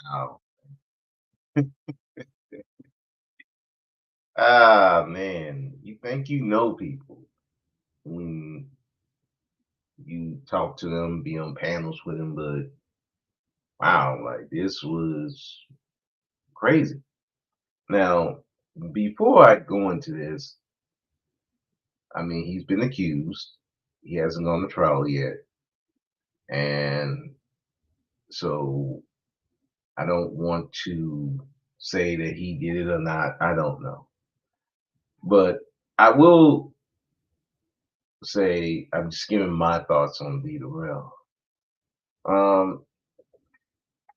Wow. Ah, man, you think you know people when you talk to them, be on panels with them, but wow, like this was crazy. Now, before I go into this, I mean, he's been accused. He hasn't gone to trial yet. And so I don't want to say that he did it or not. I don't know. But I will say I'm just giving my thoughts on D Derell. Um,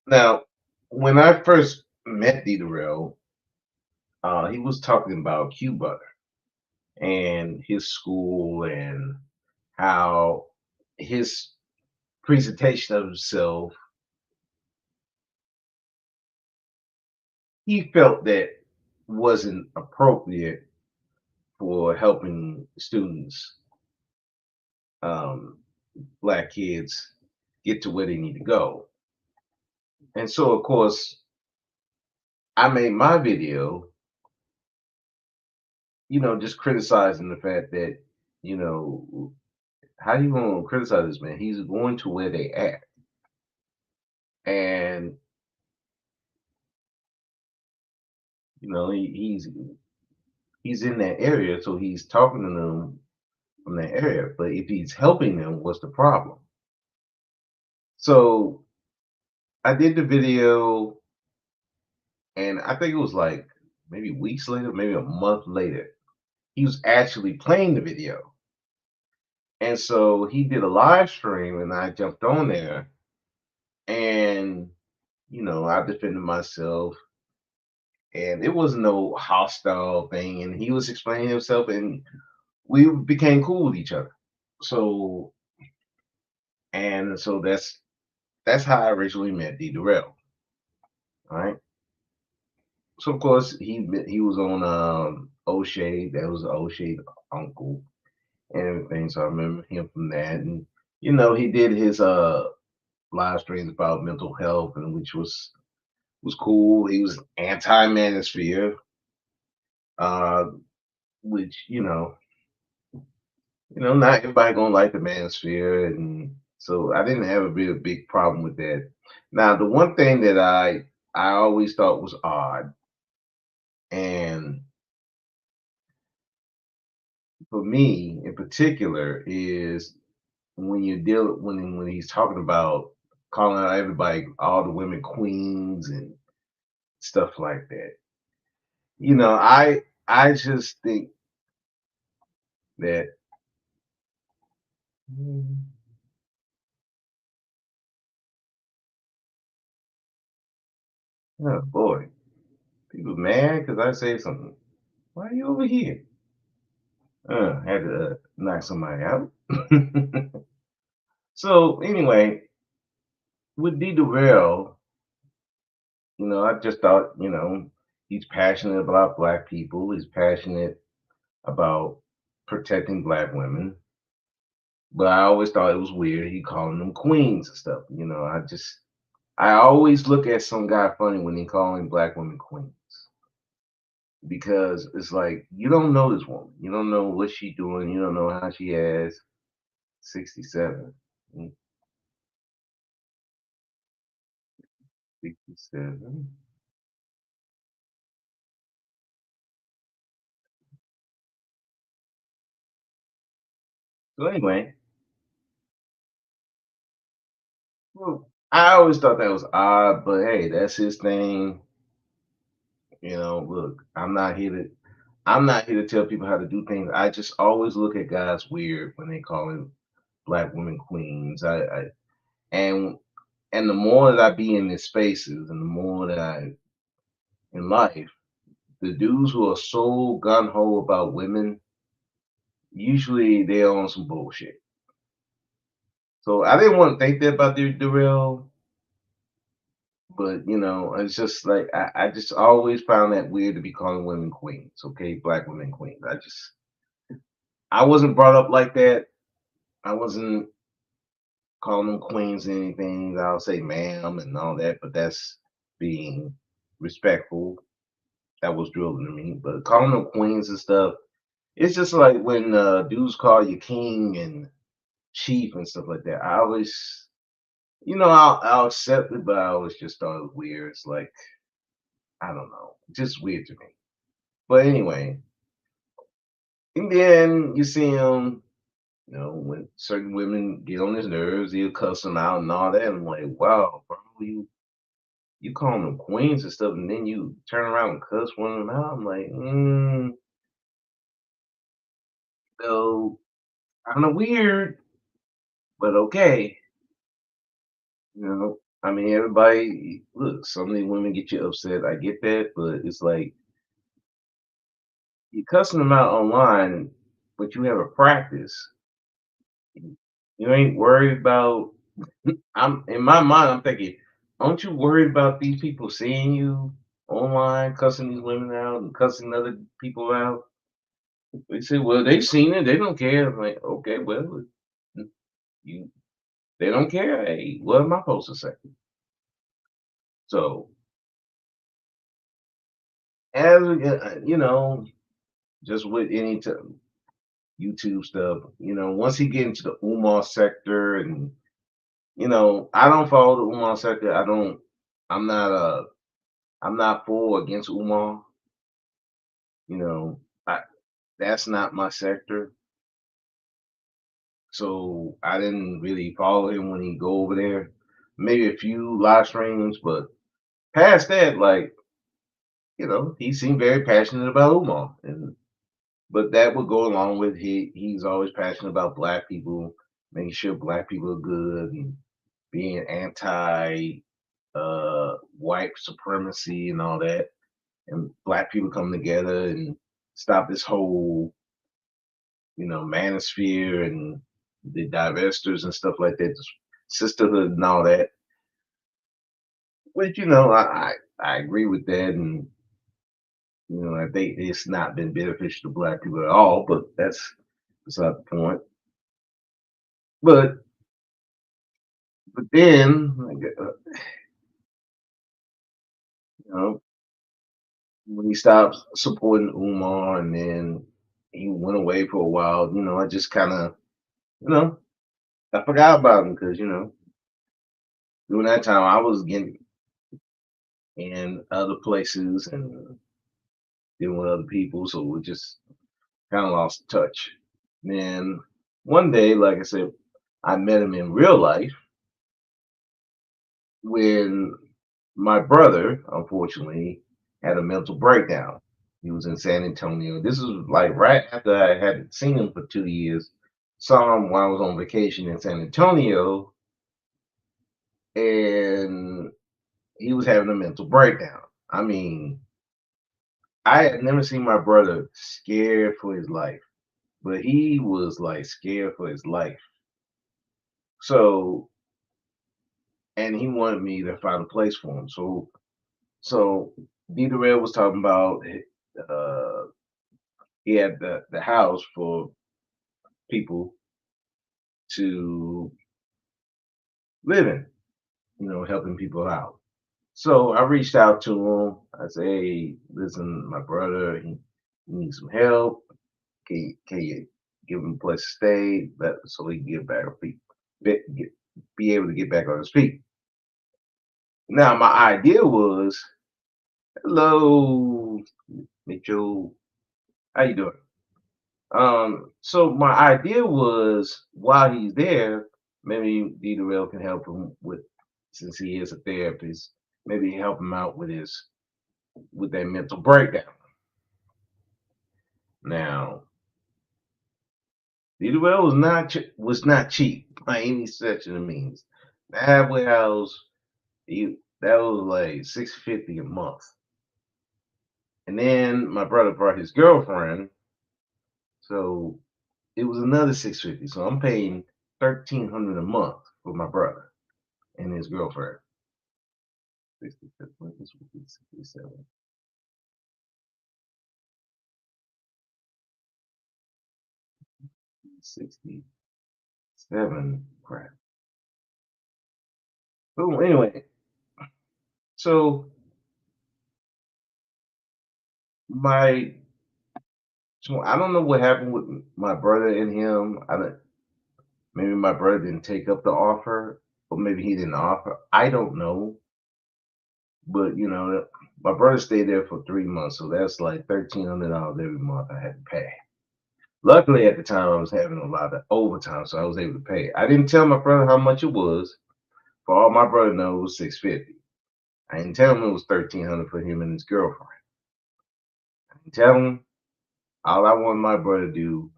Now, when I first met D Derell, he was talking about Q Butter and his school and how his presentation of himself, he felt that wasn't appropriate for helping students, um, black kids, get to where they need to go. And so, of course, I made my video, just criticizing the fact that, you know, how you gonna criticize this man? He's going to where they at, and he's in that area, so he's talking to them from that area. But if he's helping them, what's the problem? So I did the video, and I think it was like maybe weeks later, maybe a month later, he was actually playing the video, and so he did a live stream, and I jumped on there, and I defended myself, and it was no hostile thing, and he was explaining himself, and we became cool with each other. So and so that's how I originally met D Darrell. All right. So of course he was on O'Shea. That was O'Shea uncle and everything. So I remember him from that. And he did his live streams about mental health, and which was cool. He was anti manosphere, uh, which not everybody gonna like the manosphere, and so I didn't have a real big problem with that. Now, the one thing that I always thought was odd, and for me in particular, is when he's talking about calling out everybody, all the women queens and stuff like that. I just think that mm, oh boy, people mad because I say something. Why are you over here? Had to knock somebody out. So anyway, with D. Durrell, I just thought, he's passionate about black people. He's passionate about protecting black women. But I always thought it was weird. He calling them queens and stuff. I always look at some guy funny when he calling black women queens because it's like you don't know this woman. You don't know what she doing. You don't know how she has 67. 67. So anyway, well, I always thought that was odd, but hey, that's his thing. Look, I'm not here to tell people how to do things. I just always look at guys weird when they calling black women queens. And and the more that I be in these spaces and the more that I in life, the dudes who are so gun ho about women, usually they're on some bullshit. So I didn't want to think that about the real. But it's just like I just always found that weird to be calling women queens, okay? Black women queens. I wasn't brought up like that. I wasn't calling them queens or anything. I'll say ma'am and all that, but being respectful. That was drilled into me. But calling them queens and stuff, it's just like when dudes call you king and chief and stuff like that. I always, I'll accept it, but I always just thought it was weird. It's like, I don't know, just weird to me. But anyway, and then you see him, when certain women get on his nerves, he'll cuss them out and all that. I'm like, wow, bro, you calling them queens and stuff, and then you turn around and cuss one of them out. I'm like, so kind of weird, but okay. I mean, everybody, look, some of these women get you upset. I get that, but it's like you cussing them out online, but you have a practice. You ain't worried about. I'm in my mind. I'm thinking, aren't you worried about these people seeing you online, cussing these women out and cussing other people out? They say, well, they've seen it. They don't care. I'm like, okay, well, you they don't care. Hey, what am I supposed to say? So, as just with any YouTube stuff, once he get into the Umar sector, and I don't follow the Umar sector. I don't. I'm not I'm not for or against Umar. You know, I that's not my sector. So I didn't really follow him when he go over there. Maybe a few live streams, but past that, like, he seemed very passionate about Umar. And but that would go along with he's always passionate about black people, making sure black people are good and being anti white supremacy and all that. And black people come together and stop this whole, manosphere and the divestors and stuff like that, sisterhood and all that. Which I agree with that, and I think it's not been beneficial to black people at all. But that's beside the point. But then, like, when he stopped supporting Umar, and then he went away for a while, I just kind of, you know, I forgot about him because during that time I was getting in other places and dealing with other people, so we just kind of lost touch. Then one day, like I said, I met him in real life when my brother, unfortunately, had a mental breakdown. He was in San Antonio. This was like right after I had seen him for 2 years. Saw him while I was on vacation in San Antonio, and he was having a mental breakdown. I mean, I had never seen my brother scared for his life, but he was like scared for his life. So, and he wanted me to find a place for him. So D Derell was talking about uh, he had the house for people to live in, helping people out. So I reached out to him. I said, "Hey, listen, my brother, he needs some help. Can you give him a place to stay, so he can get back on feet, be able to get back on his feet?" Now, my idea was, "Hello, Mitchell, how you doing?" So my idea was while he's there, maybe Dederell can help him with, since he is a therapist, maybe help him out with that mental breakdown. Now, Dederell was not cheap by any stretch of the means. The halfway house, that was like 650 a month, and then my brother brought his girlfriend, so it was another 650. So I'm paying 1,300 a month for my brother and his girlfriend. 65, what is 67? 67. Crap. So anyway, So my so I don't know what happened with my brother and him. I don't, maybe my brother didn't take up the offer, or maybe he didn't offer. I don't know. But my brother stayed there for 3 months, so that's like $1,300 every month I had to pay. Luckily, at the time, I was having a lot of overtime, so I was able to pay. I didn't tell my brother how much it was. For all my brother knows, it was 650. I didn't tell him it was 1,300 for him and his girlfriend. I didn't tell him. All I want my brother to do,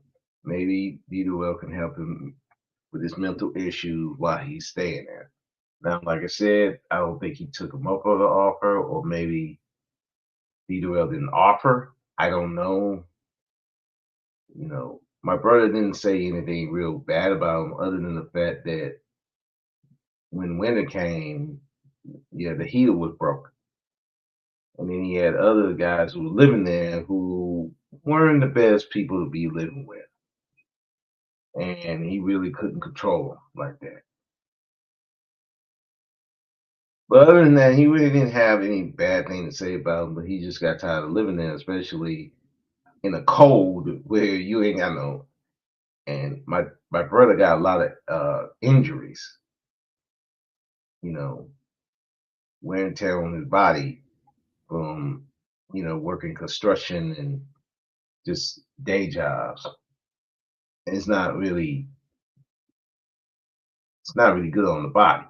maybe Well can help him with his mental issues while he's staying there. Now, like I said, I don't think he took him up on the offer, or maybe Well didn't offer. I don't know. My brother didn't say anything real bad about him other than the fact that when winter came, yeah, the heater was broken. And then he had other guys who were living there who weren't the best people to be living with. And he really couldn't control them like that. But other than that, he really didn't have any bad thing to say about him, but he just got tired of living there, especially in a cold where you ain't got no. And my brother got a lot of injuries, you know, wear and tear on his body from working construction and just day jobs. It's not really good on the body.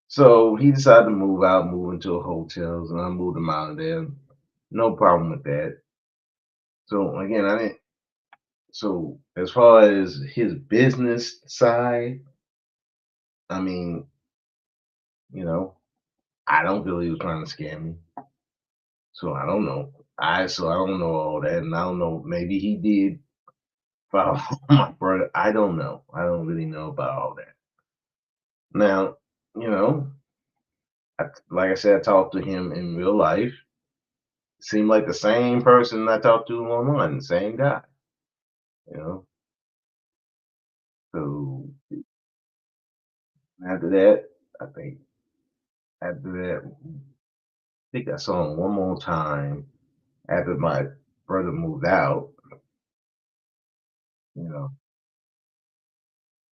So he decided to move out, move into a hotels, and I moved him out of there. No problem with that. So again, I didn't. So as far as his business side, I mean, you know, I don't feel he was trying to scam me. So I don't know. I don't know all that, and I don't know. Maybe he did follow my brother. I don't know. I don't really know about all that. Now, you know, like I said, I talked to him in real life. Seemed like the same person I talked to online, the same guy. You know. So after that, I think after that, I think I saw him one more time after my brother moved out. You know,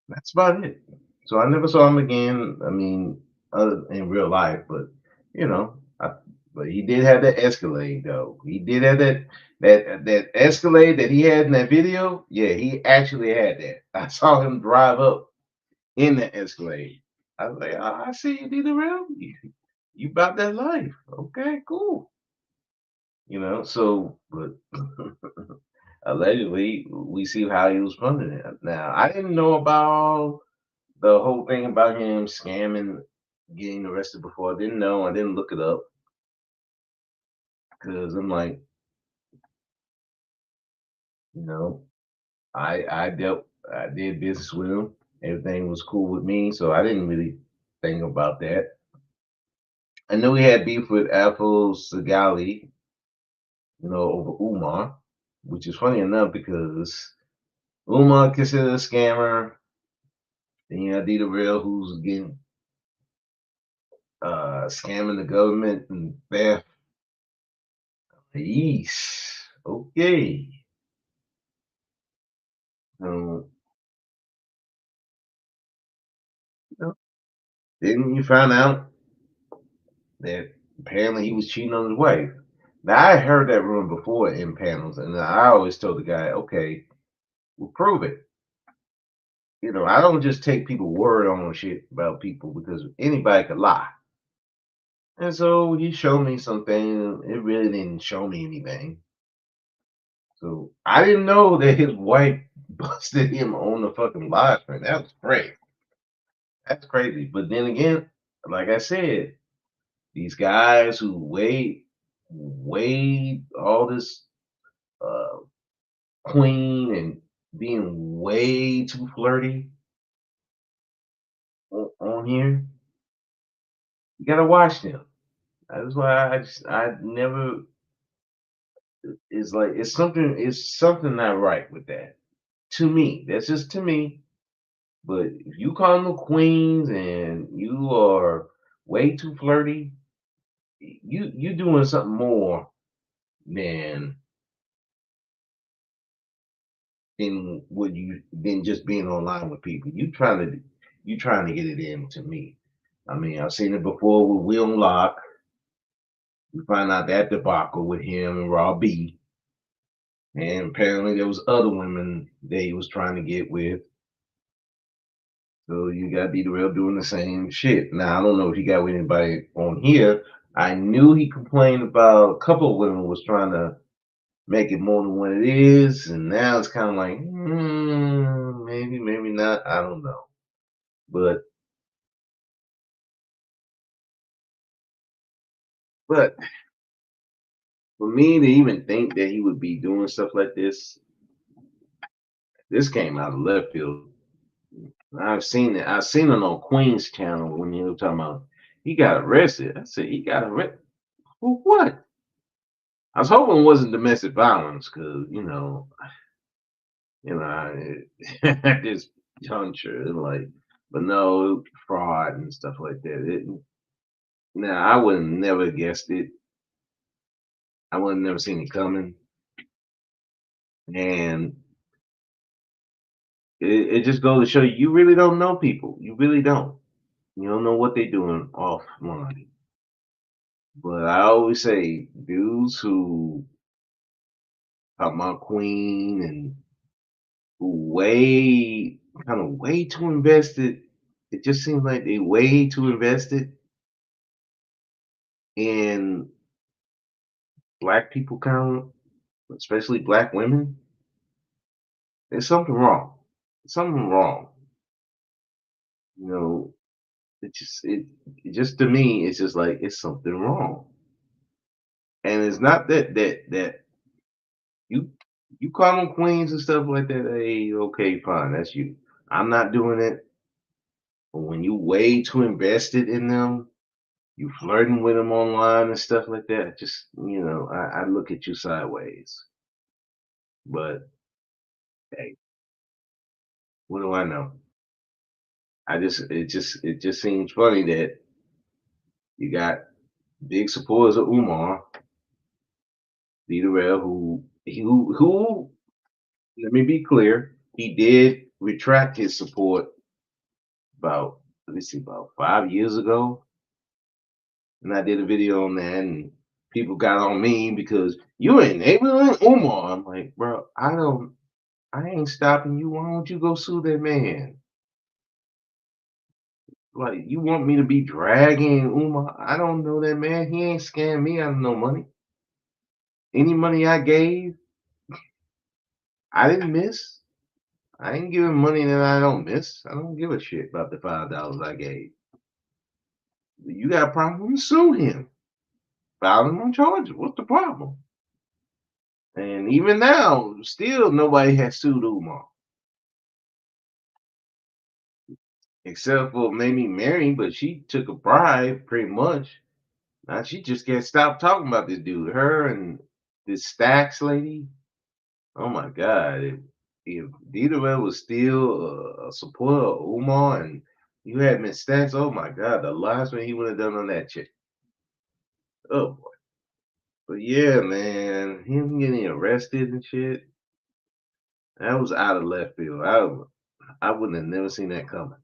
that's about it. So I never saw him again. I mean, other in real life, but you know, I, but he did have that Escalade though. He did have that Escalade that he had in that video. Yeah, he actually had that. I saw him drive up in the Escalade. I was like, I see you, D Derell. You about that life. Okay, cool. But allegedly, we see how he was funding it. Now, I didn't know about the whole thing about him scamming, getting arrested before. I didn't know. I didn't look it up because I'm like, you know, I did business with him. Everything was cool with me, so I didn't really think about that. I knew he had beef with Apple Segali, over Umar, which is funny enough because Umar considered a scammer. Then you have Dita Real, who's getting scamming the government and theft. Yeesh. Okay. So you know, then you find out that apparently he was cheating on his wife. Now I heard that rumor before in panels, and I always told the guy, okay, well prove it. I don't just take people word on shit about people because anybody could lie. And so he showed me something. It really didn't show me anything. So I didn't know that his wife busted him on the fucking live stream. That was crazy. That's crazy. But then again, like I said, these guys who weighed all this uh, queen and being way too flirty on here, you gotta watch them. That's why I never. It's like it's something not right with that. To me, that's just to me. But if you call them queens and you are way too flirty. You doing something more than than just being online with people. You trying to get it in to me. I mean, I've seen it before with Will Lock. We find out that debacle with him and Raw B. And apparently there was other women that he was trying to get with. So you got D Derell doing the same shit. Now I don't know if he got with anybody on here. I knew he complained about a couple of women was trying to make it more than what it is, and now it's kind of like maybe, maybe not. I don't know, but but for me to even think that he would be doing stuff like this came out of left field. I've seen it. I've seen it on Queen's channel when you were talking about he got arrested. I said he got arrested for what? I was hoping it wasn't domestic violence because at this juncture, like, but no fraud and stuff like that. Now I would have never guessed it. I would have never seen it coming, and it just goes to show you really don't know people. You really don't. You don't know what they're doing offline. But I always say dudes who talk about Queen and who way kind of way too invested. It just seems like they way too invested in black people count, especially black women. There's something wrong. Something wrong. You know, it just to me, it's just like it's something wrong. And it's not that you you call them queens and stuff like that. Hey, okay, fine, that's you. I'm not doing it. But when you way too invested in them, you flirting with them online and stuff like that. Just I look at you sideways. But hey, what do I know? It just seems funny that you got big supporters of Umar, Darrell, who let me be clear, he did retract his support about let me see about 5 years ago, and I did a video on that, and people got on me because you ain't enabling Umar. I'm like, bro, I ain't stopping you. Why don't you go sue that man? Like, you want me to be dragging Umar? I don't know that man. He ain't scammed me out of no money. Any money I gave, I didn't miss. I ain't giving money that I don't miss. I don't give a shit about the $5 I gave. You got a problem? Sue him. File him on charges. What's the problem? And even now, still nobody has sued Umar. Except for maybe Mary, but she took a bribe pretty much. Now she just can't stop talking about this dude. Her and this Stacks lady. Oh my God. If Dita was still a supporter of Umar and you had Miss Stacks, oh my God, the last one he would have done on that chick. Oh boy. But yeah, man, him getting arrested and shit, that was out of left field. I wouldn't have never seen that coming.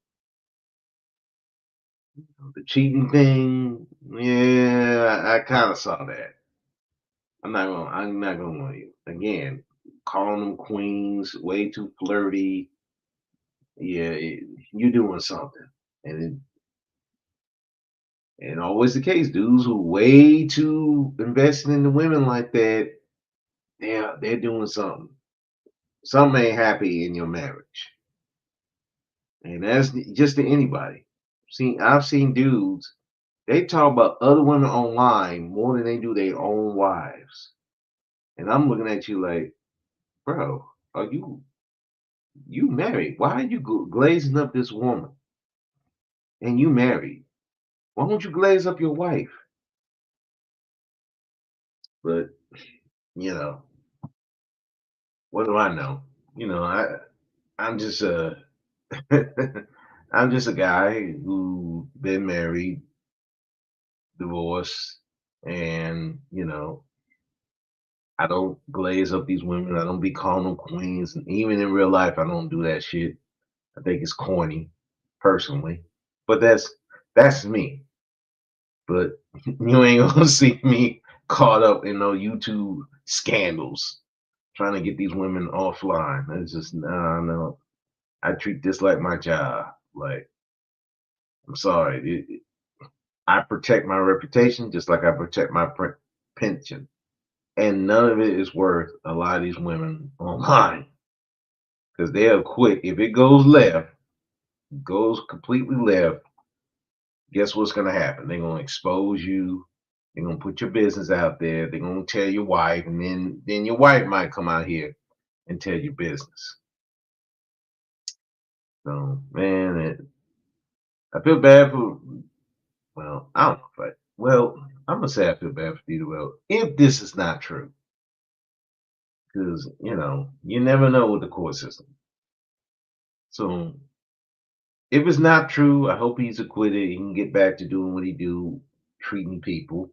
The cheating thing, yeah, I kind of saw that. I'm not gonna lie you. Again, calling them queens, way too flirty. Yeah, you're doing something. And always the case, dudes who way too invested in the women like that, they're doing something. Something ain't happy in your marriage. And that's just to anybody. I've seen dudes, they talk about other women online more than they do their own wives. And I'm looking at you like, bro, are you married? Why are you glazing up this woman? And you married. Why don't you glaze up your wife? But, you know, what do I know? I'm just a I'm just a guy who been married divorce, and I don't glaze up these women. I don't be calling them queens, and even in real life, I don't do that shit. I think it's corny, personally. But that's me. But you ain't gonna see me caught up in no YouTube scandals trying to get these women offline. It's just no, no. I treat this like my job. Like I'm sorry, I protect my reputation just like I protect my pension, and none of it is worth a lot of these women online because they'll quit if it goes left, goes completely left. Guess what's gonna happen? They're gonna expose you. They're gonna put your business out there. They're gonna tell your wife, and then your wife might come out here and tell your business. So man, I feel bad for. Well, I don't know if I. Well, I'm gonna say I feel bad for Dita. Well, if this is not true, because you never know with the court system. So if it's not true, I hope he's acquitted. He can get back to doing what he do, treating people.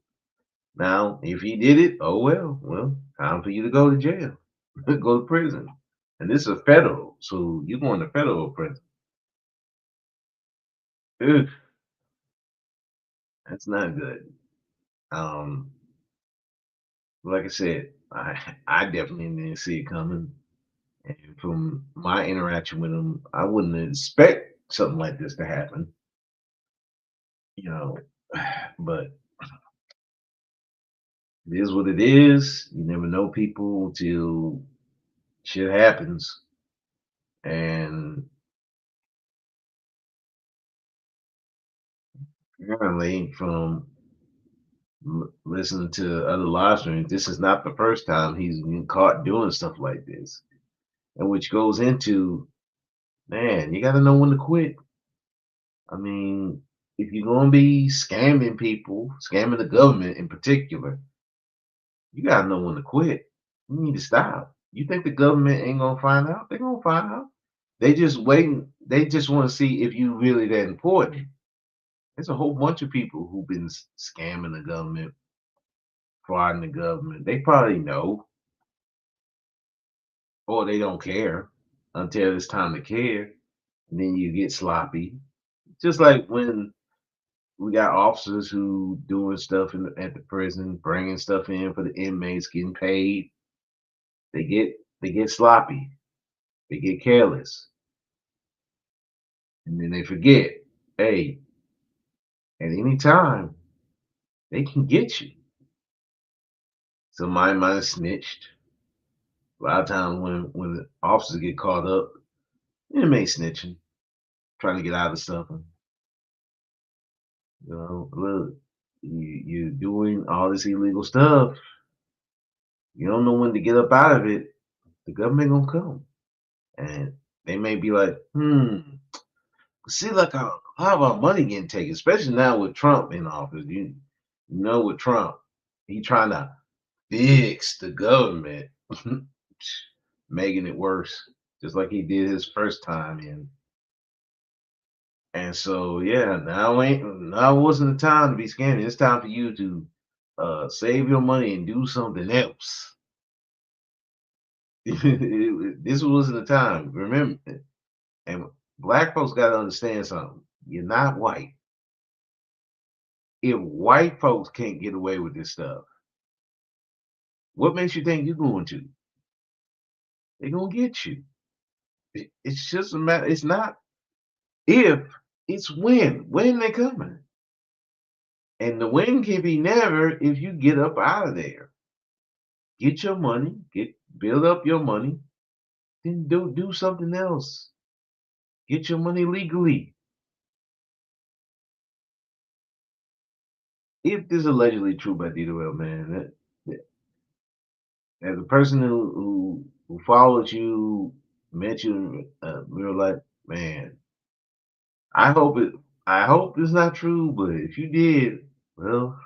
Now, if he did it, oh well, time for you to go to jail, go to prison. And this is federal, so you're going to federal prison. Ugh, that's not good. Um, like I said, I definitely didn't see it coming. And from my interaction with him, I wouldn't expect something like this to happen. You know, but it is what it is. You never know people till shit happens. And apparently, from listening to other live streams, this is not the first time he's been caught doing stuff like this. And which goes into, man, you got to know when to quit. I mean, if you're going to be scamming people, scamming the government in particular, you got to know when to quit. You need to stop. You think the government ain't going to find out? They're going to find out. They just waiting. They just want to see if you really that important. There's a whole bunch of people who've been scamming the government, frauding the government. They probably know, or they don't care until it's time to care. And then you get sloppy. Just like when we got officers who doing stuff at the prison, bringing stuff in for the inmates, getting paid. They get sloppy. They get careless, and then they forget. Hey, at any time they can get you. Somebody might have snitched. A lot of times when the officers get caught up, inmates snitching, trying to get out of something. Look, you're doing all this illegal stuff. You don't know when to get up out of it. The government gonna come, and they may be like, see, like a lot of our money getting taken, especially now with Trump in office. You know, with Trump, he trying to fix the government, making it worse, just like he did his first time in. And so, yeah, now wasn't the time to be scamming. It's time for you to save your money and do something else. This wasn't the time. Remember, and black folks got to understand something. You're not white. If white folks can't get away with this stuff, what makes you think you're going to? They're gonna get you. It's just a matter. It's not if, it's when. When they coming, and the when can be never if you get up out of there. Get your money. Build up your money. Then do something else. Get your money legally. If this is allegedly true by D Derell, man, as a person who followed you, met you in real life, man, I hope it. I hope it's not true, but if you did, well,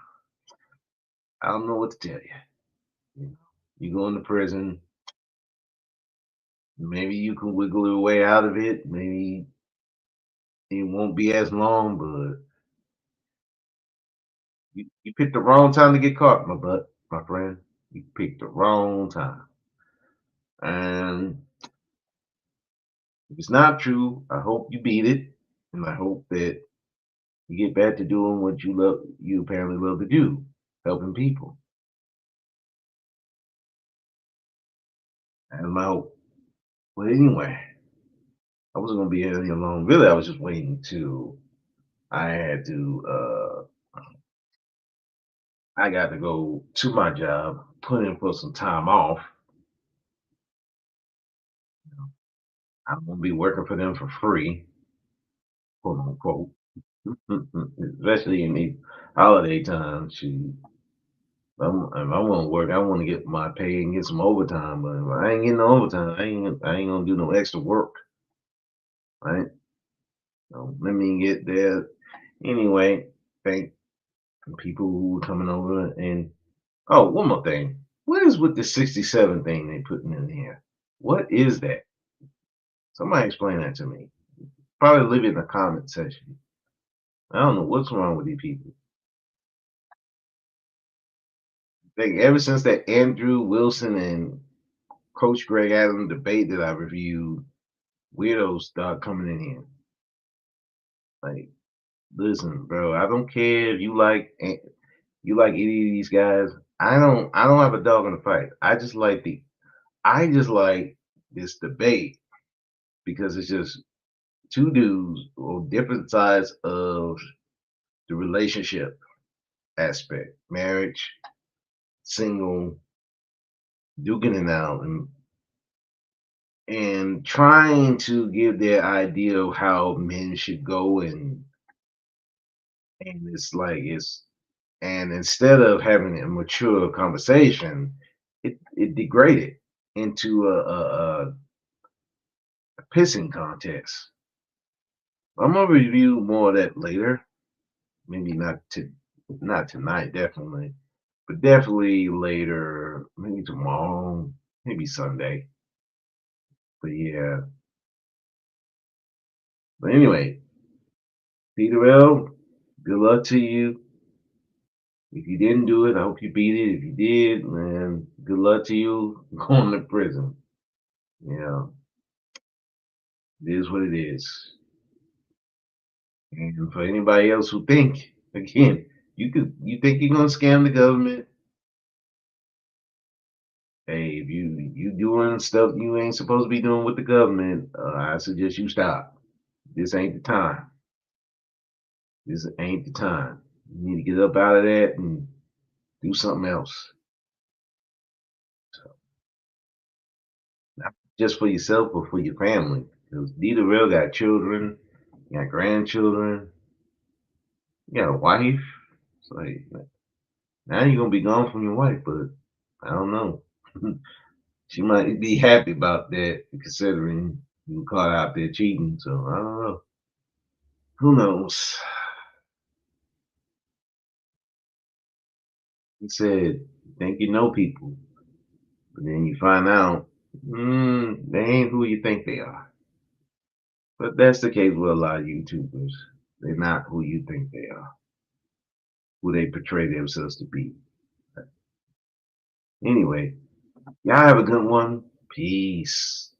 I don't know what to tell you. You go into prison, maybe you can wiggle your way out of it. Maybe it won't be as long, but You picked the wrong time to get caught, my friend. You picked the wrong time. And if it's not true, I hope you beat it, and I hope that you get back to doing what you apparently love to do, helping people. And my hope. But anyway, I wasn't gonna be any alone. Really, I was just waiting to. I had to. I got to go to my job, put in for some time off. I'm gonna be working for them for free, quote unquote. Especially in the holiday time. Shoot, if I want to work, I want to get my pay and get some overtime. But if I ain't getting no overtime, I ain't gonna do no extra work, right? So let me get there anyway. Thank the people who were coming over. And oh, one more thing. What is with the 67 thing they putting in here? What is that? Somebody explain that to me. Probably leave it in the comment section. I don't know what's wrong with these people. Think ever since that Andrew Wilson and Coach Greg Adams debate that I reviewed, weirdos start coming in here. Like, listen, bro, I don't care if you like any of these guys. I don't have a dog in the fight. I just like this debate because it's just two dudes on different sides of the relationship aspect, marriage, single, duking it out, and trying to give their idea of how men should go, and it's like it's and instead of having a mature conversation, it degraded into a pissing contest. I'm gonna review more of that later. Maybe not tonight, definitely, but definitely later. Maybe tomorrow, maybe Sunday. But yeah. But anyway, Peterell, good luck to you. If you didn't do it, I hope you beat it. If you did, man, good luck to you going to prison. You know, it is what it is. And for anybody else who think, again, you think you're gonna scam the government. Hey, if you doing stuff you ain't supposed to be doing with the government, I suggest you stop. This ain't the time. This ain't the time. You need to get up out of that and do something else. So, not just for yourself, but for your family. Because Dita Real got children, you got grandchildren, you got a wife. It's like now you're gonna be gone from your wife, but I don't know. She might be happy about that considering you caught out there cheating. So I don't know. Who knows? He said, you think you know people, but then you find out they ain't who you think they are. But that's the case with a lot of YouTubers. They're not who you think they are, who they portray themselves to be. Anyway, y'all have a good one. Peace.